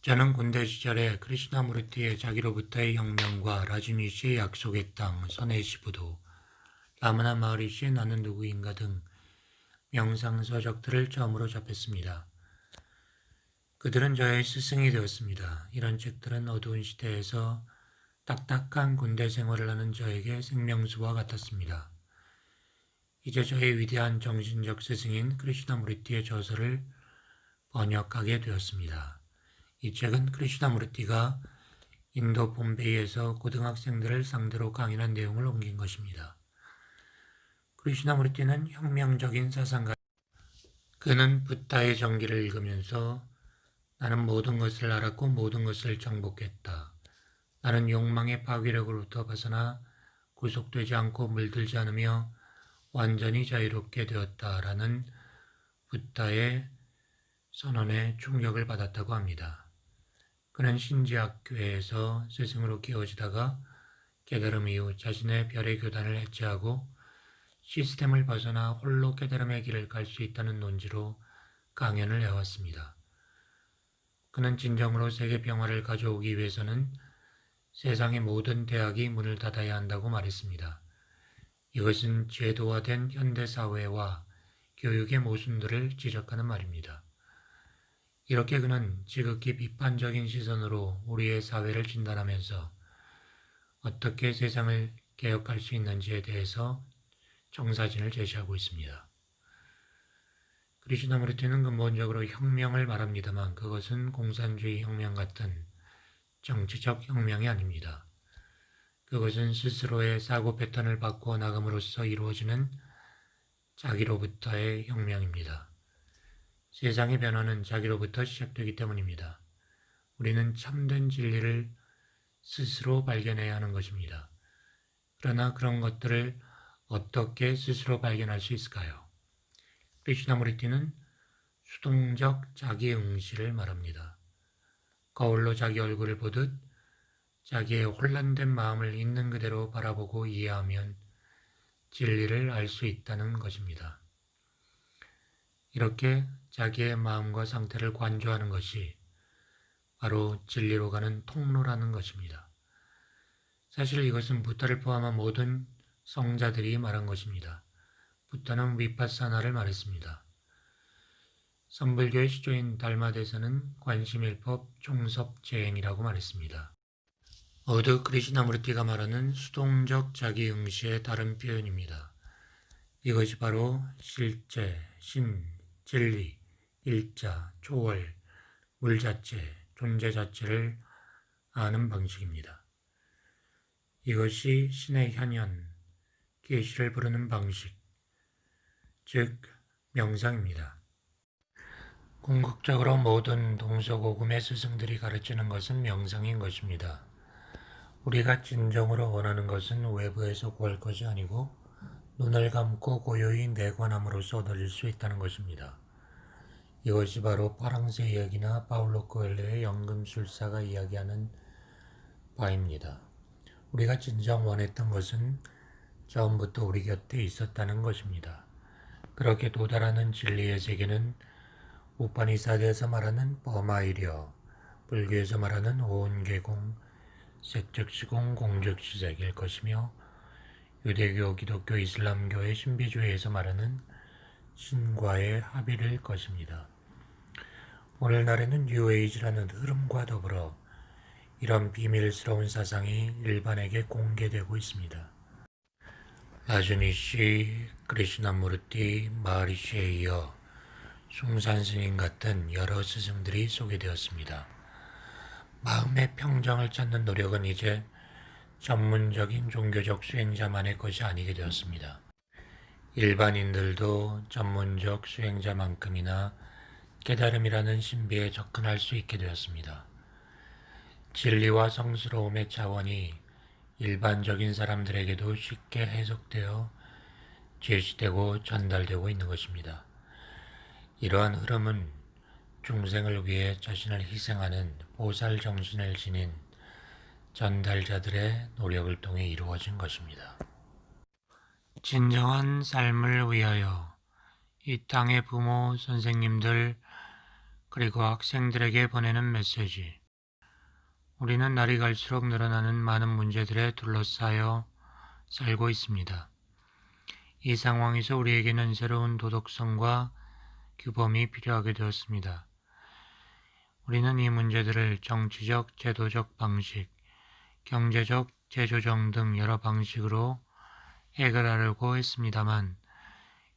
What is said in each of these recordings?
저는 군대 시절에 크리시나무르티의 자기로부터의 혁명과 라주니시의 약속의 땅, 서네시부도, 라마나 마하리시의 나는 누구인가 등 명상서적들을 처음으로 접했습니다. 그들은 저의 스승이 되었습니다. 이런 책들은 어두운 시대에서 딱딱한 군대 생활을 하는 저에게 생명수와 같았습니다. 이제 저의 위대한 정신적 스승인 크리시나무르티의 저서를 번역하게 되었습니다. 이 책은 크리시나무르티가 인도 봄베이에서 고등학생들을 상대로 강연한 내용을 옮긴 것입니다. 크리시나무르티는 혁명적인 사상가. 그는 붓다의 전기를 읽으면서 나는 모든 것을 알았고 모든 것을 정복했다. 나는 욕망의 파괴력으로부터 벗어나 구속되지 않고 물들지 않으며 완전히 자유롭게 되었다라는 붓다의 선언에 충격을 받았다고 합니다. 그는 신지학교에서 스승으로 키워지다가 깨달음 이후 자신의 별의 교단을 해체하고 시스템을 벗어나 홀로 깨달음의 길을 갈 수 있다는 논지로 강연을 해왔습니다. 그는 진정으로 세계 평화를 가져오기 위해서는 세상의 모든 대학이 문을 닫아야 한다고 말했습니다. 이것은 제도화된 현대사회와 교육의 모순들을 지적하는 말입니다. 이렇게 그는 지극히 비판적인 시선으로 우리의 사회를 진단하면서 어떻게 세상을 개혁할 수 있는지에 대해서 정사진을 제시하고 있습니다. 크리시나무르티는 근본적으로 혁명을 말합니다만 그것은 공산주의 혁명 같은 정치적 혁명이 아닙니다. 그것은 스스로의 사고 패턴을 바꾸어 나감으로써 이루어지는 자기로부터의 혁명입니다. 세상의 변화는 자기로부터 시작되기 때문입니다. 우리는 참된 진리를 스스로 발견해야 하는 것입니다. 그러나 그런 것들을 어떻게 스스로 발견할 수 있을까요? 크리시나무르티는 수동적 자기응시를 말합니다. 거울로 자기 얼굴을 보듯 자기의 혼란된 마음을 있는 그대로 바라보고 이해하면 진리를 알 수 있다는 것입니다. 이렇게 자기의 마음과 상태를 관조하는 것이 바로 진리로 가는 통로라는 것입니다. 사실 이것은 부타를 포함한 모든 성자들이 말한 것입니다. 부타는 위파사나를 말했습니다. 선불교의 시조인 달마대사는 관심일법 총섭재행이라고 말했습니다. 어드 크리시나무르티가 말하는 수동적 자기응시의 다른 표현입니다. 이것이 바로 실제, 신, 진리, 일자, 초월, 물 자체, 존재 자체를 아는 방식입니다. 이것이 신의 현현, 계시를 부르는 방식, 즉 명상입니다. 궁극적으로 모든 동서고금의 스승들이 가르치는 것은 명상인 것입니다. 우리가 진정으로 원하는 것은 외부에서 구할 것이 아니고 눈을 감고 고요히 내관함으로써 얻을 수 있다는 것입니다. 이것이 바로 파랑새 이야기나 파울로 코엘레의 연금술사가 이야기하는 바입니다. 우리가 진정 원했던 것은 처음부터 우리 곁에 있었다는 것입니다. 그렇게 도달하는 진리의 세계는 우파니사드에서 말하는 버마이려, 불교에서 말하는 오온계공, 색즉시공, 공즉시색일 것이며 유대교, 기독교, 이슬람교의 신비주의에서 말하는 신과의 합일일 것입니다. 오늘날에는 뉴에이지라는 흐름과 더불어 이런 비밀스러운 사상이 일반에게 공개되고 있습니다. 라주니시, 크리시나무르티, 마하리시에 이어 숭산스님 같은 여러 스승들이 소개되었습니다. 마음의 평정을 찾는 노력은 이제 전문적인 종교적 수행자만의 것이 아니게 되었습니다. 일반인들도 전문적 수행자만큼이나 깨달음이라는 신비에 접근할 수 있게 되었습니다. 진리와 성스러움의 차원이 일반적인 사람들에게도 쉽게 해석되어 제시되고 전달되고 있는 것입니다. 이러한 흐름은 중생을 위해 자신을 희생하는 보살 정신을 지닌 전달자들의 노력을 통해 이루어진 것입니다. 진정한 삶을 위하여 이 땅의 부모, 선생님들, 그리고 학생들에게 보내는 메시지. 우리는 날이 갈수록 늘어나는 많은 문제들에 둘러싸여 살고 있습니다. 이 상황에서 우리에게는 새로운 도덕성과 규범이 필요하게 되었습니다. 우리는 이 문제들을 정치적, 제도적 방식, 경제적, 재조정 등 여러 방식으로 해결하려고 했습니다만,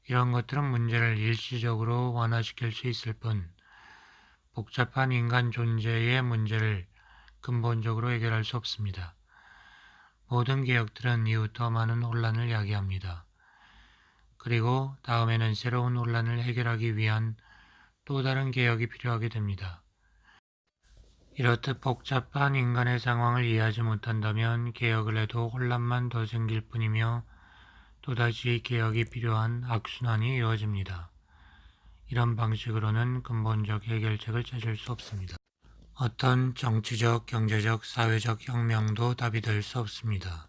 이런 것들은 문제를 일시적으로 완화시킬 수 있을 뿐, 복잡한 인간 존재의 문제를 근본적으로 해결할 수 없습니다. 모든 개혁들은 이후 더 많은 혼란을 야기합니다. 그리고 다음에는 새로운 혼란을 해결하기 위한 또 다른 개혁이 필요하게 됩니다. 이렇듯 복잡한 인간의 상황을 이해하지 못한다면 개혁을 해도 혼란만 더 생길 뿐이며 또다시 개혁이 필요한 악순환이 이어집니다. 이런 방식으로는 근본적 해결책을 찾을 수 없습니다. 어떤 정치적, 경제적, 사회적 혁명도 답이 될 수 없습니다.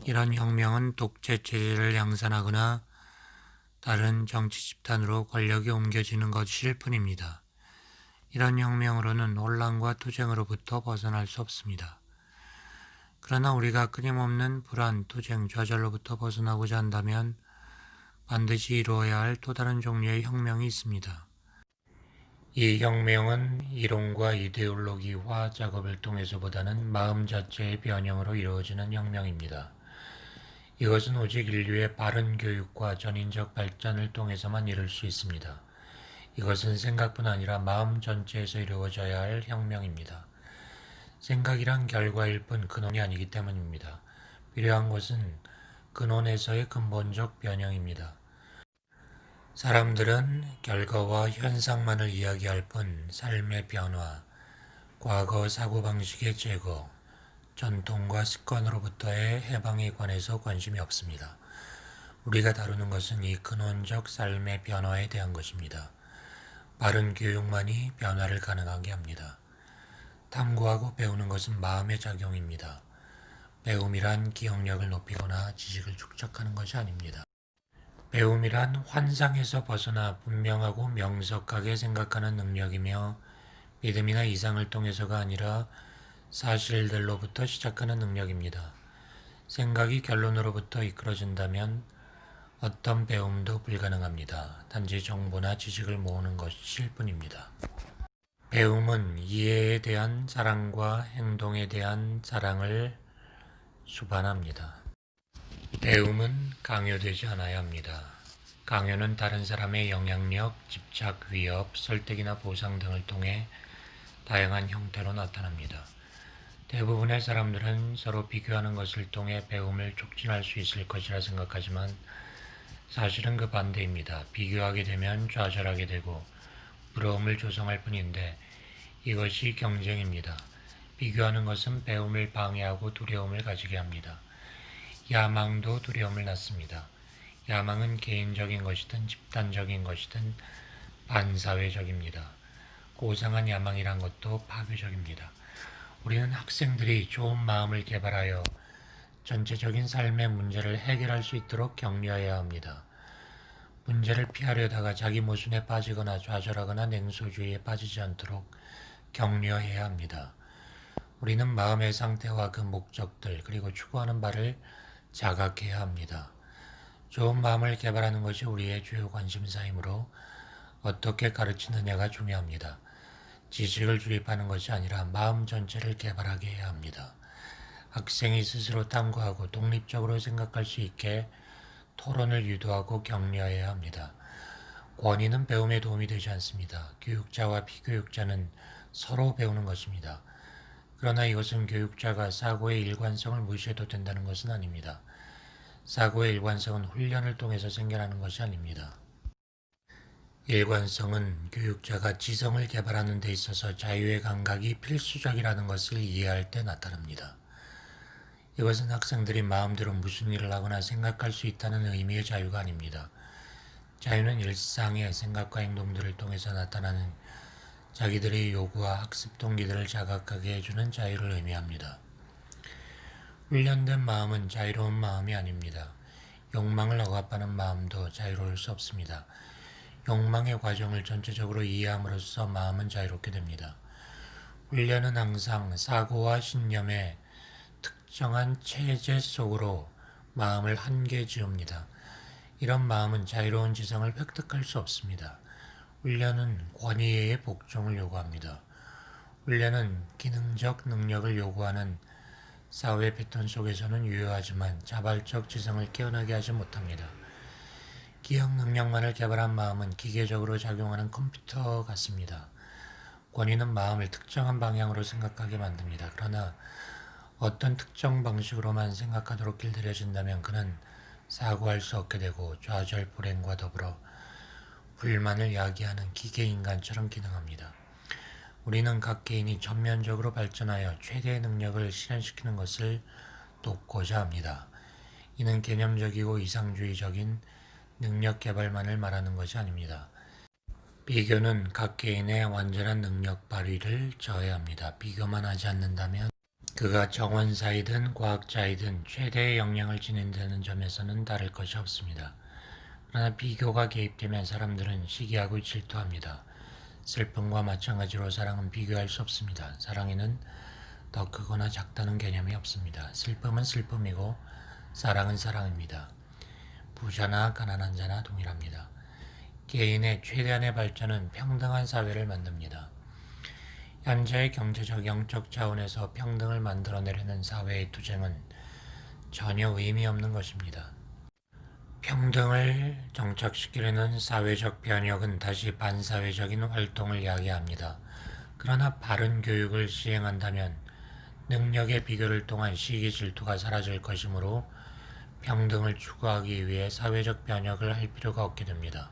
이런 혁명은 독재 체제를 양산하거나 다른 정치 집단으로 권력이 옮겨지는 것일 뿐입니다. 이런 혁명으로는 혼란과 투쟁으로부터 벗어날 수 없습니다. 그러나 우리가 끊임없는 불안, 투쟁, 좌절로부터 벗어나고자 한다면 반드시 이루어야 할 또 다른 종류의 혁명이 있습니다. 이 혁명은 이론과 이데올로기화 작업을 통해서보다는 마음 자체의 변형으로 이루어지는 혁명입니다. 이것은 오직 인류의 바른 교육과 전인적 발전을 통해서만 이룰 수 있습니다. 이것은 생각뿐 아니라 마음 전체에서 이루어져야 할 혁명입니다. 생각이란 결과일 뿐 근원이 아니기 때문입니다. 필요한 것은 근원에서의 근본적 변형입니다. 사람들은 결과와 현상만을 이야기할 뿐 삶의 변화, 과거 사고방식의 제거, 전통과 습관으로부터의 해방에 관해서 관심이 없습니다. 우리가 다루는 것은 이 근원적 삶의 변화에 대한 것입니다. 바른 교육만이 변화를 가능하게 합니다. 탐구하고 배우는 것은 마음의 작용입니다. 배움이란 기억력을 높이거나 지식을 축적하는 것이 아닙니다. 배움이란 환상에서 벗어나 분명하고 명석하게 생각하는 능력이며 믿음이나 이상을 통해서가 아니라 사실들로부터 시작하는 능력입니다. 생각이 결론으로부터 이끌어진다면 어떤 배움도 불가능합니다. 단지 정보나 지식을 모으는 것일 뿐입니다. 배움은 이해에 대한 사랑과 행동에 대한 사랑을 수반합니다. 배움은 강요되지 않아야 합니다. 강요는 다른 사람의 영향력, 집착, 위협, 설득이나 보상 등을 통해 다양한 형태로 나타납니다. 대부분의 사람들은 서로 비교하는 것을 통해 배움을 촉진할 수 있을 것이라 생각하지만 사실은 그 반대입니다. 비교하게 되면 좌절하게 되고 부러움을 조성할 뿐인데 이것이 경쟁입니다. 비교하는 것은 배움을 방해하고 두려움을 가지게 합니다. 야망도 두려움을 낳습니다. 야망은 개인적인 것이든 집단적인 것이든 반사회적입니다. 고상한 야망이란 것도 파괴적입니다. 우리는 학생들이 좋은 마음을 개발하여 전체적인 삶의 문제를 해결할 수 있도록 격려해야 합니다. 문제를 피하려다가 자기 모순에 빠지거나 좌절하거나 냉소주의에 빠지지 않도록 격려해야 합니다. 우리는 마음의 상태와 그 목적들 그리고 추구하는 바를 자각해야 합니다. 좋은 마음을 개발하는 것이 우리의 주요 관심사이므로 어떻게 가르치느냐가 중요합니다. 지식을 주입하는 것이 아니라 마음 전체를 개발하게 해야 합니다. 학생이 스스로 탐구하고 독립적으로 생각할 수 있게 토론을 유도하고 격려해야 합니다. 권위는 배움에 도움이 되지 않습니다. 교육자와 비교육자는 서로 배우는 것입니다. 그러나 이것은 교육자가 사고의 일관성을 무시해도 된다는 것은 아닙니다. 사고의 일관성은 훈련을 통해서 생겨나는 것이 아닙니다. 일관성은 교육자가 지성을 개발하는 데 있어서 자유의 감각이 필수적이라는 것을 이해할 때 나타납니다. 이것은 학생들이 마음대로 무슨 일을 하거나 생각할 수 있다는 의미의 자유가 아닙니다. 자유는 일상의 생각과 행동들을 통해서 나타나는 자기들의 요구와 학습 동기들을 자각하게 해주는 자유를 의미합니다. 훈련된 마음은 자유로운 마음이 아닙니다. 욕망을 억압하는 마음도 자유로울 수 없습니다. 욕망의 과정을 전체적으로 이해함으로써 마음은 자유롭게 됩니다. 훈련은 항상 사고와 신념의 특정한 체제 속으로 마음을 한계 지웁니다. 이런 마음은 자유로운 지성을 획득할 수 없습니다. 훈련은 권위의 복종을 요구합니다. 훈련은 기능적 능력을 요구하는 사회 패턴 속에서는 유효하지만 자발적 지성을 깨어나게 하지 못합니다. 기억 능력만을 개발한 마음은 기계적으로 작용하는 컴퓨터 같습니다. 권위는 마음을 특정한 방향으로 생각하게 만듭니다. 그러나 어떤 특정 방식으로만 생각하도록 길들여진다면 그는 사고할 수 없게 되고 좌절 불행과 더불어 불만을 야기하는 기계인간처럼 기능합니다. 우리는 각 개인이 전면적으로 발전하여 최대의 능력을 실현시키는 것을 돕고자 합니다. 이는 개념적이고 이상주의적인 능력 개발만을 말하는 것이 아닙니다. 비교는 각 개인의 완전한 능력 발휘를 저해합니다. 비교만 하지 않는다면 그가 정원사이든 과학자이든 최대의 역량을 지닌다는 점에서는 다를 것이 없습니다. 그러나 비교가 개입되면 사람들은 시기하고 질투합니다. 슬픔과 마찬가지로 사랑은 비교할 수 없습니다. 사랑에는 더 크거나 작다는 개념이 없습니다. 슬픔은 슬픔이고 사랑은 사랑입니다. 부자나 가난한 자나 동일합니다. 개인의 최대한의 발전은 평등한 사회를 만듭니다. 현재의 경제적 영적 차원에서 평등을 만들어내려는 사회의 투쟁은 전혀 의미 없는 것입니다. 평등을 정착시키려는 사회적 변혁은 다시 반사회적인 활동을 야기합니다. 그러나 바른 교육을 시행한다면 능력의 비교를 통한 시기 질투가 사라질 것이므로 평등을 추구하기 위해 사회적 변혁을 할 필요가 없게 됩니다.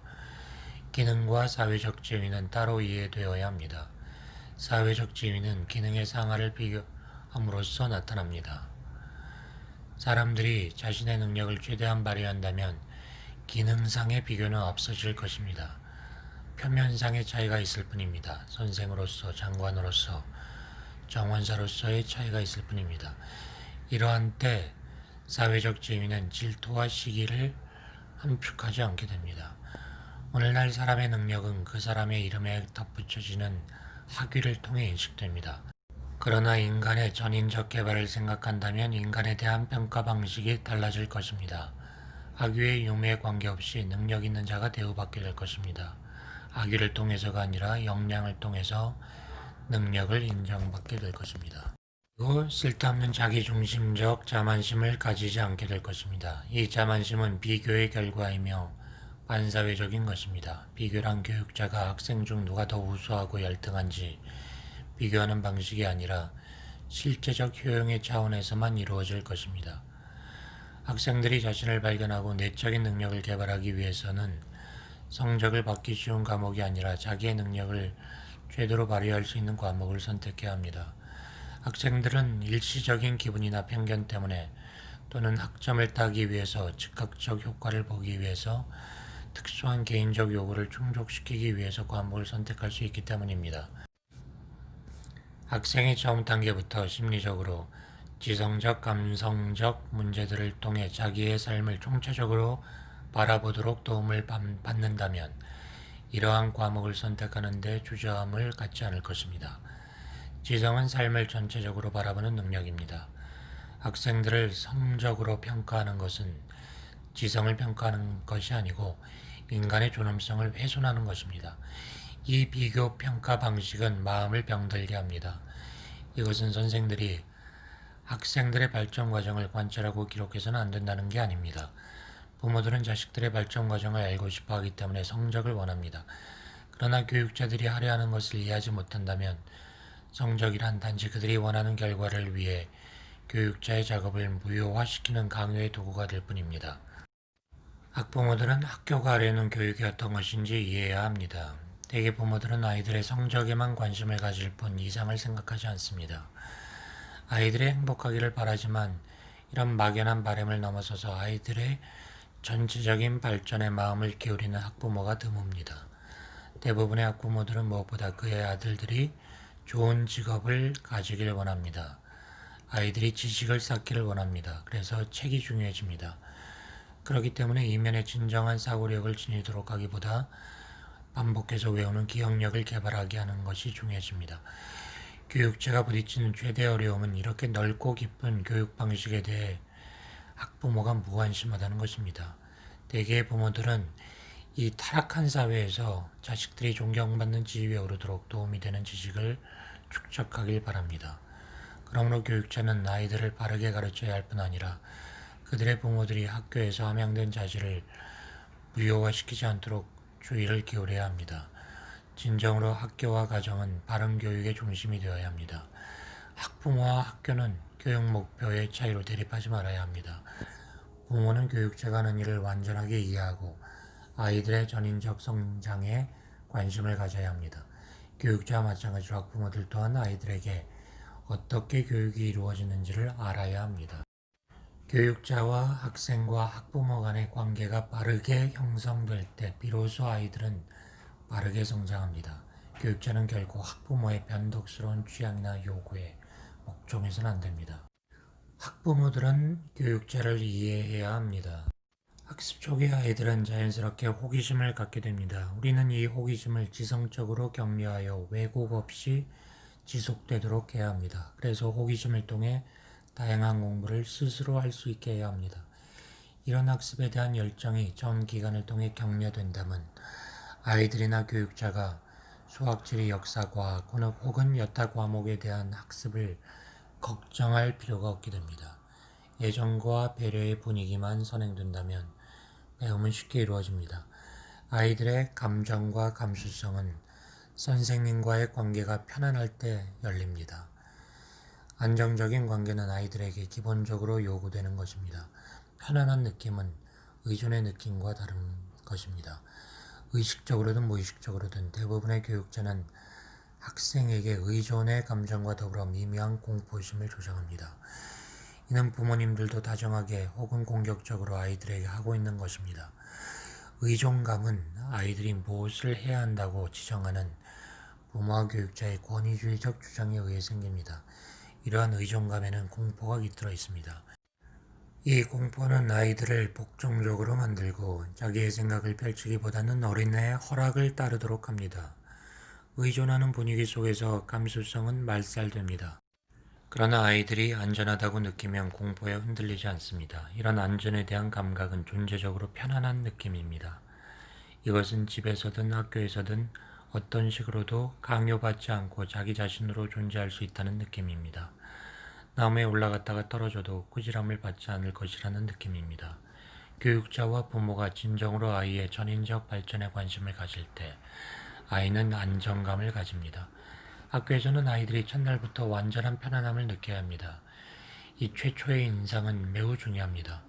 기능과 사회적 지위는 따로 이해되어야 합니다. 사회적 지위는 기능의 상하를 비교함으로써 나타납니다. 사람들이 자신의 능력을 최대한 발휘한다면 기능상의 비교는 없어질 것입니다. 표면상의 차이가 있을 뿐입니다. 선생으로서, 장관으로서, 정원사로서의 차이가 있을 뿐입니다. 이러한 때 사회적 지위는 질투와 시기를 함축하지 않게 됩니다. 오늘날 사람의 능력은 그 사람의 이름에 덧붙여지는 학위를 통해 인식됩니다. 그러나 인간의 전인적 개발을 생각한다면 인간에 대한 평가 방식이 달라질 것입니다. 학위의 유무에 관계없이 능력 있는 자가 대우받게 될 것입니다. 학위를 통해서가 아니라 역량을 통해서 능력을 인정받게 될 것입니다. 그리고 쓸데없는 자기중심적 자만심을 가지지 않게 될 것입니다. 이 자만심은 비교의 결과이며 반사회적인 것입니다. 비교란 교육자가 학생 중 누가 더 우수하고 열등한지 비교하는 방식이 아니라 실제적 효용의 차원에서만 이루어질 것입니다. 학생들이 자신을 발견하고 내적인 능력을 개발하기 위해서는 성적을 받기 쉬운 과목이 아니라 자기의 능력을 최대로 발휘할 수 있는 과목을 선택해야 합니다. 학생들은 일시적인 기분이나 편견 때문에 또는 학점을 따기 위해서 즉각적 효과를 보기 위해서 특수한 개인적 요구를 충족시키기 위해서 과목을 선택할 수 있기 때문입니다. 학생이 처음 단계부터 심리적으로 지성적, 감성적 문제들을 통해 자기의 삶을 총체적으로 바라보도록 도움을 받는다면 이러한 과목을 선택하는 데 주저함을 갖지 않을 것입니다. 지성은 삶을 전체적으로 바라보는 능력입니다. 학생들을 성적으로 평가하는 것은 지성을 평가하는 것이 아니고 인간의 존엄성을 훼손하는 것입니다. 이 비교 평가 방식은 마음을 병들게 합니다. 이것은 선생들이 학생들의 발전 과정을 관찰하고 기록해서는 안 된다는 게 아닙니다. 부모들은 자식들의 발전 과정을 알고 싶어 하기 때문에 성적을 원합니다. 그러나 교육자들이 하려 하는 것을 이해하지 못한다면 성적이란 단지 그들이 원하는 결과를 위해 교육자의 작업을 무효화시키는 강요의 도구가 될 뿐입니다. 학부모들은 학교가 하려는 교육이 어떤 것인지 이해해야 합니다. 대개 부모들은 아이들의 성적에만 관심을 가질 뿐 이상을 생각하지 않습니다. 아이들이 행복하기를 바라지만 이런 막연한 바람을 넘어서서 아이들의 전체적인 발전에 마음을 기울이는 학부모가 드뭅니다. 대부분의 학부모들은 무엇보다 그의 아들들이 좋은 직업을 가지길 원합니다. 아이들이 지식을 쌓기를 원합니다. 그래서 책이 중요해집니다. 그렇기 때문에 이면에 진정한 사고력을 지니도록 하기보다 반복해서 외우는 기억력을 개발하게 하는 것이 중요해집니다. 교육자가 부딪히는 최대 어려움은 이렇게 넓고 깊은 교육 방식에 대해 학부모가 무관심하다는 것입니다. 대개의 부모들은 이 타락한 사회에서 자식들이 존경받는 지위에 오르도록 도움이 되는 지식을 축적하길 바랍니다. 그러므로 교육자는 아이들을 바르게 가르쳐야 할 뿐 아니라 그들의 부모들이 학교에서 함양된 자질을 무효화시키지 않도록 주의를 기울여야 합니다. 진정으로 학교와 가정은 바른 교육의 중심이 되어야 합니다. 학부모와 학교는 교육 목표의 차이로 대립하지 말아야 합니다. 부모는 교육자가 하는 일을 완전하게 이해하고 아이들의 전인적 성장에 관심을 가져야 합니다. 교육자와 마찬가지로 학부모들 또한 아이들에게 어떻게 교육이 이루어지는지를 알아야 합니다. 교육자와 학생과 학부모 간의 관계가 빠르게 형성될 때 비로소 아이들은 빠르게 성장합니다. 교육자는 결코 학부모의 변덕스러운 취향이나 요구에 목종해서는 안 됩니다. 학부모들은 교육자를 이해해야 합니다. 학습 초기 아이들은 자연스럽게 호기심을 갖게 됩니다. 우리는 이 호기심을 지성적으로 격려하여 왜곡 없이 지속되도록 해야 합니다. 그래서 호기심을 통해 다양한 공부를 스스로 할 수 있게 해야 합니다. 이런 학습에 대한 열정이 전 기간을 통해 격려된다면 아이들이나 교육자가 수학, 지리, 역사, 과학, 혹은 여타 과목에 대한 학습을 걱정할 필요가 없게 됩니다. 애정과 배려의 분위기만 선행된다면 배움은 쉽게 이루어집니다. 아이들의 감정과 감수성은 선생님과의 관계가 편안할 때 열립니다. 안정적인 관계는 아이들에게 기본적으로 요구되는 것입니다. 편안한 느낌은 의존의 느낌과 다른 것입니다. 의식적으로든 무의식적으로든 대부분의 교육자는 학생에게 의존의 감정과 더불어 미묘한 공포심을 조장합니다. 이는 부모님들도 다정하게 혹은 공격적으로 아이들에게 하고 있는 것입니다. 의존감은 아이들이 무엇을 해야 한다고 지정하는 부모와 교육자의 권위주의적 주장에 의해 생깁니다. 이러한 의존감에는 공포가 깃들어 있습니다. 이 공포는 아이들을 복종적으로 만들고 자기의 생각을 펼치기보다는 어린애의 허락을 따르도록 합니다. 의존하는 분위기 속에서 감수성은 말살됩니다. 그러나 아이들이 안전하다고 느끼면 공포에 흔들리지 않습니다. 이런 안전에 대한 감각은 존재적으로 편안한 느낌입니다. 이것은 집에서든 학교에서든 어떤 식으로도 강요받지 않고 자기 자신으로 존재할 수 있다는 느낌입니다. 나무에 올라갔다가 떨어져도 꾸지람을 받지 않을 것이라는 느낌입니다. 교육자와 부모가 진정으로 아이의 전인적 발전에 관심을 가질 때 아이는 안정감을 가집니다. 학교에서는 아이들이 첫날부터 완전한 편안함을 느껴야 합니다. 이 최초의 인상은 매우 중요합니다.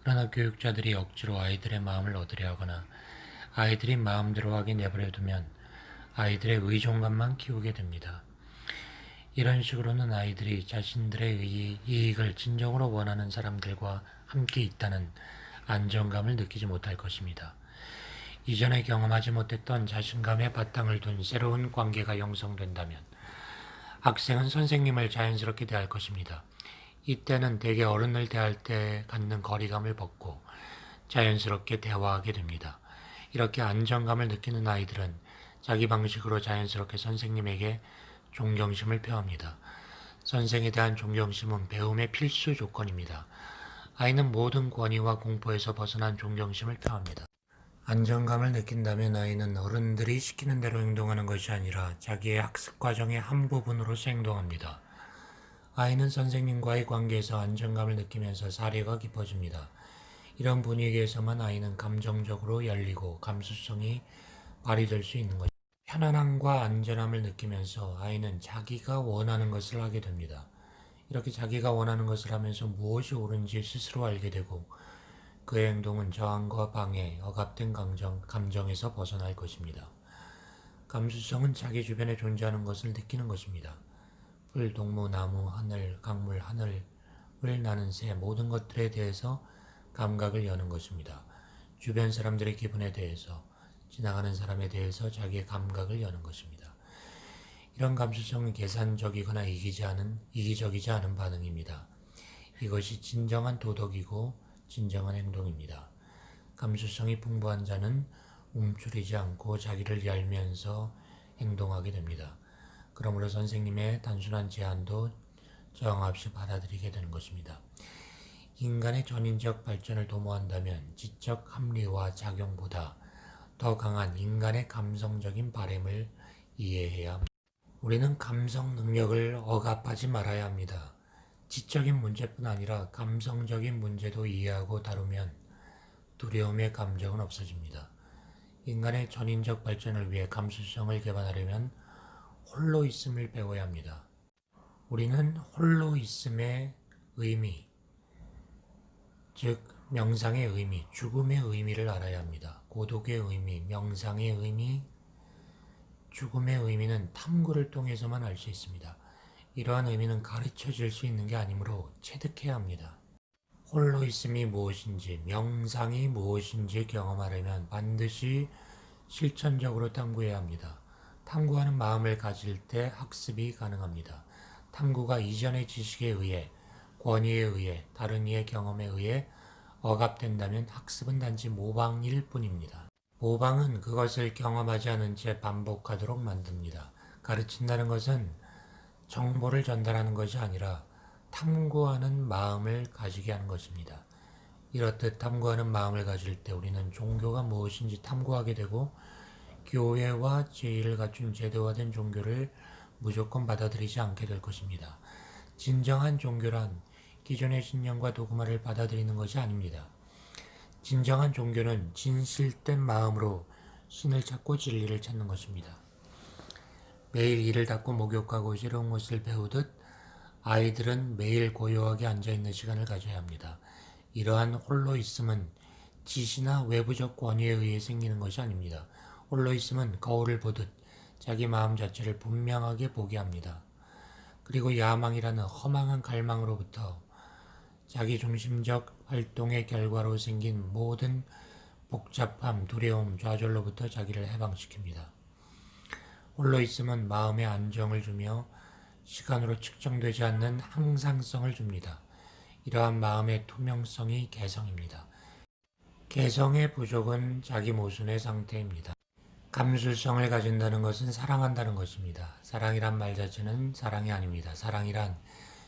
그러나 교육자들이 억지로 아이들의 마음을 얻으려 하거나 아이들이 마음대로 하게 내버려두면 아이들의 의존감만 키우게 됩니다. 이런 식으로는 아이들이 자신들의 이익을 진정으로 원하는 사람들과 함께 있다는 안정감을 느끼지 못할 것입니다. 이전에 경험하지 못했던 자신감의 바탕을 둔 새로운 관계가 형성된다면 학생은 선생님을 자연스럽게 대할 것입니다. 이때는 대개 어른을 대할 때 갖는 거리감을 벗고 자연스럽게 대화하게 됩니다. 이렇게 안정감을 느끼는 아이들은 자기 방식으로 자연스럽게 선생님에게 존경심을 표합니다. 선생에 대한 존경심은 배움의 필수 조건입니다. 아이는 모든 권위와 공포에서 벗어난 존경심을 표합니다. 안정감을 느낀다면 아이는 어른들이 시키는 대로 행동하는 것이 아니라 자기의 학습 과정의 한 부분으로서 행동합니다. 아이는 선생님과의 관계에서 안정감을 느끼면서 사려가 깊어집니다. 이런 분위기에서만 아이는 감정적으로 열리고 감수성이 발휘될 수 있는 것입니다. 편안함과 안전함을 느끼면서 아이는 자기가 원하는 것을 하게 됩니다. 이렇게 자기가 원하는 것을 하면서 무엇이 옳은지 스스로 알게 되고 그의 행동은 저항과 방해, 억압된 감정에서 벗어날 것입니다. 감수성은 자기 주변에 존재하는 것을 느끼는 것입니다. 풀, 동무, 나무, 하늘, 강물, 하늘을 나는 새 모든 것들에 대해서 감각을 여는 것입니다. 주변 사람들의 기분에 대해서 지나가는 사람에 대해서 자기의 감각을 여는 것입니다. 이런 감수성은 계산적이거나 이기적이지 않은 반응입니다. 이것이 진정한 도덕이고 진정한 행동입니다. 감수성이 풍부한 자는 움츠리지 않고 자기를 열면서 행동하게 됩니다. 그러므로 선생님의 단순한 제안도 저항 없이 받아들이게 되는 것입니다. 인간의 전인적 발전을 도모한다면 지적 합리화 작용보다 더 강한 인간의 감성적인 바램을 이해해야 합니다. 우리는 감성 능력을 억압하지 말아야 합니다. 지적인 문제뿐 아니라 감성적인 문제도 이해하고 다루면 두려움의 감정은 없어집니다. 인간의 전인적 발전을 위해 감수성을 개발하려면 홀로 있음을 배워야 합니다. 우리는 홀로 있음의 의미, 즉 명상의 의미, 죽음의 의미를 알아야 합니다. 고독의 의미, 명상의 의미, 죽음의 의미는 탐구를 통해서만 알 수 있습니다. 이러한 의미는 가르쳐질 수 있는 게 아니므로 체득해야 합니다. 홀로 있음이 무엇인지, 명상이 무엇인지 경험하려면 반드시 실천적으로 탐구해야 합니다. 탐구하는 마음을 가질 때 학습이 가능합니다. 탐구가 이전의 지식에 의해, 권위에 의해, 다른 이의 경험에 의해 억압된다면 학습은 단지 모방일 뿐입니다. 모방은 그것을 경험하지 않은 채 반복하도록 만듭니다. 가르친다는 것은 정보를 전달하는 것이 아니라 탐구하는 마음을 가지게 하는 것입니다. 이렇듯 탐구하는 마음을 가질 때 우리는 종교가 무엇인지 탐구하게 되고 교회와 제의를 갖춘 제도화된 종교를 무조건 받아들이지 않게 될 것입니다. 진정한 종교란 기존의 신념과 도구마를 받아들이는 것이 아닙니다. 진정한 종교는 진실된 마음으로 신을 찾고 진리를 찾는 것입니다. 매일 이를 닦고 목욕하고 새로운 것을 배우듯 아이들은 매일 고요하게 앉아있는 시간을 가져야 합니다. 이러한 홀로 있음은 지시나 외부적 권위에 의해 생기는 것이 아닙니다. 홀로 있음은 거울을 보듯 자기 마음 자체를 분명하게 보게 합니다. 그리고 야망이라는 허망한 갈망으로부터 자기 중심적 활동의 결과로 생긴 모든 복잡함, 두려움, 좌절로부터 자기를 해방시킵니다. 홀로 있음은 마음에 안정을 주며 시간으로 측정되지 않는 항상성을 줍니다. 이러한 마음의 투명성이 개성입니다. 개성의 부족은 자기 모순의 상태입니다. 감수성을 가진다는 것은 사랑한다는 것입니다. 사랑이란 말 자체는 사랑이 아닙니다. 사랑이란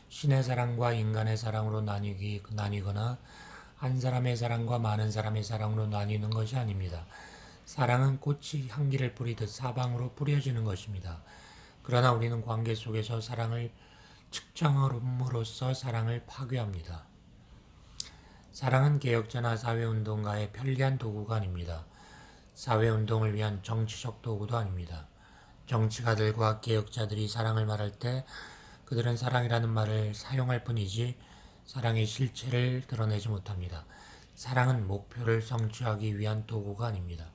신의 사랑과 인간의 사랑으로 나뉘거나 한 사람의 사랑과 많은 사람의 사랑으로 나뉘는 것이 아닙니다. 사랑은 꽃이 향기를 뿌리듯 사방으로 뿌려지는 것입니다. 그러나 우리는 관계 속에서 사랑을 측정함으로써 사랑을 파괴합니다. 사랑은 개혁자나 사회운동가의 편리한 도구가 아닙니다. 사회운동을 위한 정치적 도구도 아닙니다. 정치가들과 개혁자들이 사랑을 말할 때 그들은 사랑이라는 말을 사용할 뿐이지 사랑의 실체를 드러내지 못합니다. 사랑은 목표를 성취하기 위한 도구가 아닙니다.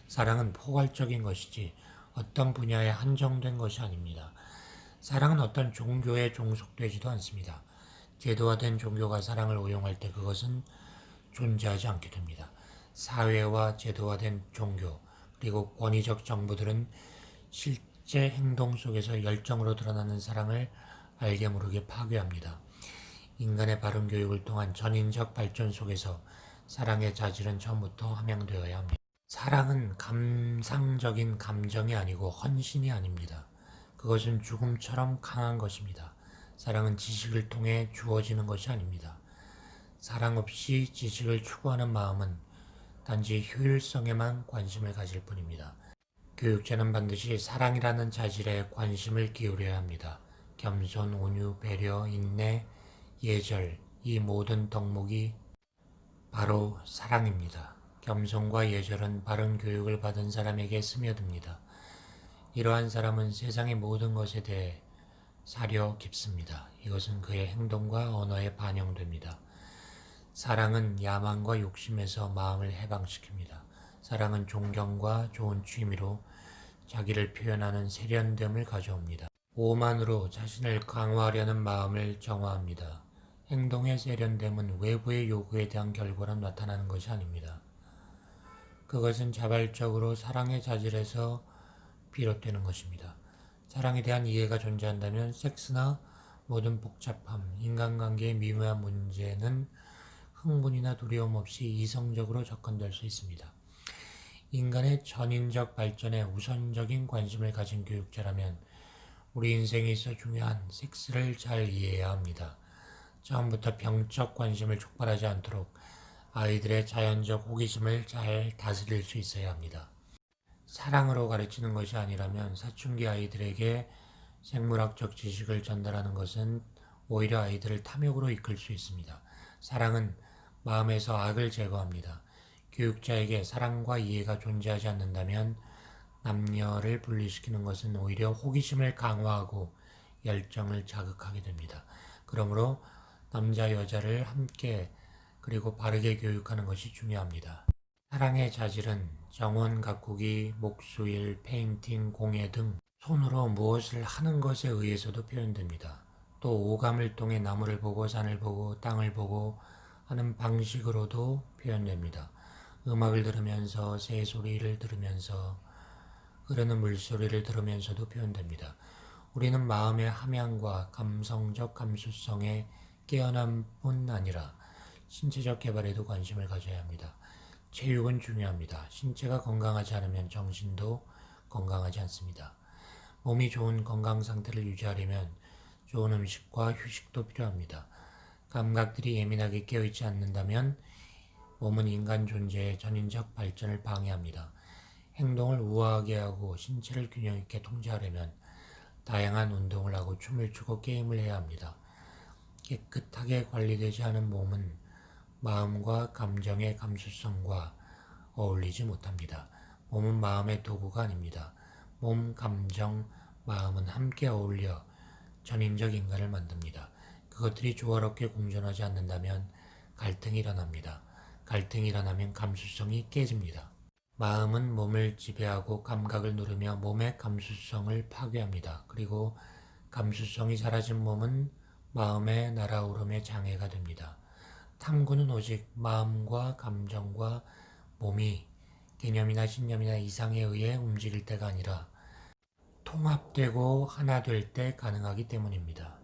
사랑은 포괄적인 것이지 어떤 분야에 한정된 것이 아닙니다. 사랑은 어떤 종교에 종속되지도 않습니다. 제도화된 종교가 사랑을 오용할 때 그것은 존재하지 않게 됩니다. 사회와 제도화된 종교 그리고 권위적 정부들은 실제 행동 속에서 열정으로 드러나는 사랑을 알게 모르게 파괴합니다. 인간의 바른 교육을 통한 전인적 발전 속에서 사랑의 자질은 처음부터 함양되어야 합니다. 사랑은 감상적인 감정이 아니고 헌신이 아닙니다. 그것은 죽음처럼 강한 것입니다. 사랑은 지식을 통해 주어지는 것이 아닙니다. 사랑 없이 지식을 추구하는 마음은 단지 효율성에만 관심을 가질 뿐입니다. 교육자는 반드시 사랑이라는 자질에 관심을 기울여야 합니다. 겸손, 온유, 배려, 인내, 예절, 이 모든 덕목이 바로 사랑입니다. 겸손과 예절은 바른 교육을 받은 사람에게 스며듭니다. 이러한 사람은 세상의 모든 것에 대해 사려 깊습니다. 이것은 그의 행동과 언어에 반영됩니다. 사랑은 야망과 욕심에서 마음을 해방시킵니다. 사랑은 존경과 좋은 취미로 자기를 표현하는 세련됨을 가져옵니다. 오만으로 자신을 강화하려는 마음을 정화합니다. 행동의 세련됨은 외부의 요구에 대한 결과로 나타나는 것이 아닙니다. 그것은 자발적으로 사랑의 자질에서 비롯되는 것입니다. 사랑에 대한 이해가 존재한다면 섹스나 모든 복잡함, 인간관계의 미묘한 문제는 흥분이나 두려움 없이 이성적으로 접근될 수 있습니다. 인간의 전인적 발전에 우선적인 관심을 가진 교육자라면 우리 인생에 있어 중요한 섹스를 잘 이해해야 합니다. 처음부터 병적 관심을 촉발하지 않도록 아이들의 자연적 호기심을 잘 다스릴 수 있어야 합니다. 사랑으로 가르치는 것이 아니라면 사춘기 아이들에게 생물학적 지식을 전달하는 것은 오히려 아이들을 탐욕으로 이끌 수 있습니다. 사랑은 마음에서 악을 제거합니다. 교육자에게 사랑과 이해가 존재하지 않는다면 남녀를 분리시키는 것은 오히려 호기심을 강화하고 열정을 자극하게 됩니다. 그러므로 남자, 여자를 함께 그리고 바르게 교육하는 것이 중요합니다. 사랑의 자질은 정원 가꾸기, 목수일, 페인팅, 공예 등 손으로 무엇을 하는 것에 의해서도 표현됩니다. 또 오감을 통해 나무를 보고 산을 보고 땅을 보고 하는 방식으로도 표현됩니다. 음악을 들으면서 새소리를 들으면서 흐르는 물소리를 들으면서도 표현됩니다. 우리는 마음의 함양과 감성적 감수성에 깨어남 뿐 아니라 신체적 개발에도 관심을 가져야 합니다. 체육은 중요합니다. 신체가 건강하지 않으면 정신도 건강하지 않습니다. 몸이 좋은 건강 상태를 유지하려면 좋은 음식과 휴식도 필요합니다. 감각들이 예민하게 깨어있지 않는다면 몸은 인간 존재의 전인적 발전을 방해합니다. 행동을 우아하게 하고 신체를 균형 있게 통제하려면 다양한 운동을 하고 춤을 추고 게임을 해야 합니다. 깨끗하게 관리되지 않은 몸은 마음과 감정의 감수성과 어울리지 못합니다. 몸은 마음의 도구가 아닙니다. 몸, 감정, 마음은 함께 어울려 전인적 인간을 만듭니다. 그것들이 조화롭게 공존하지 않는다면 갈등이 일어납니다. 갈등이 일어나면 감수성이 깨집니다. 마음은 몸을 지배하고 감각을 누르며 몸의 감수성을 파괴합니다. 그리고 감수성이 사라진 몸은 마음의 날아오름에 장애가 됩니다. 탐구는 오직 마음과 감정과 몸이 개념이나 신념이나 이상에 의해 움직일 때가 아니라 통합되고 하나 될 때 가능하기 때문입니다.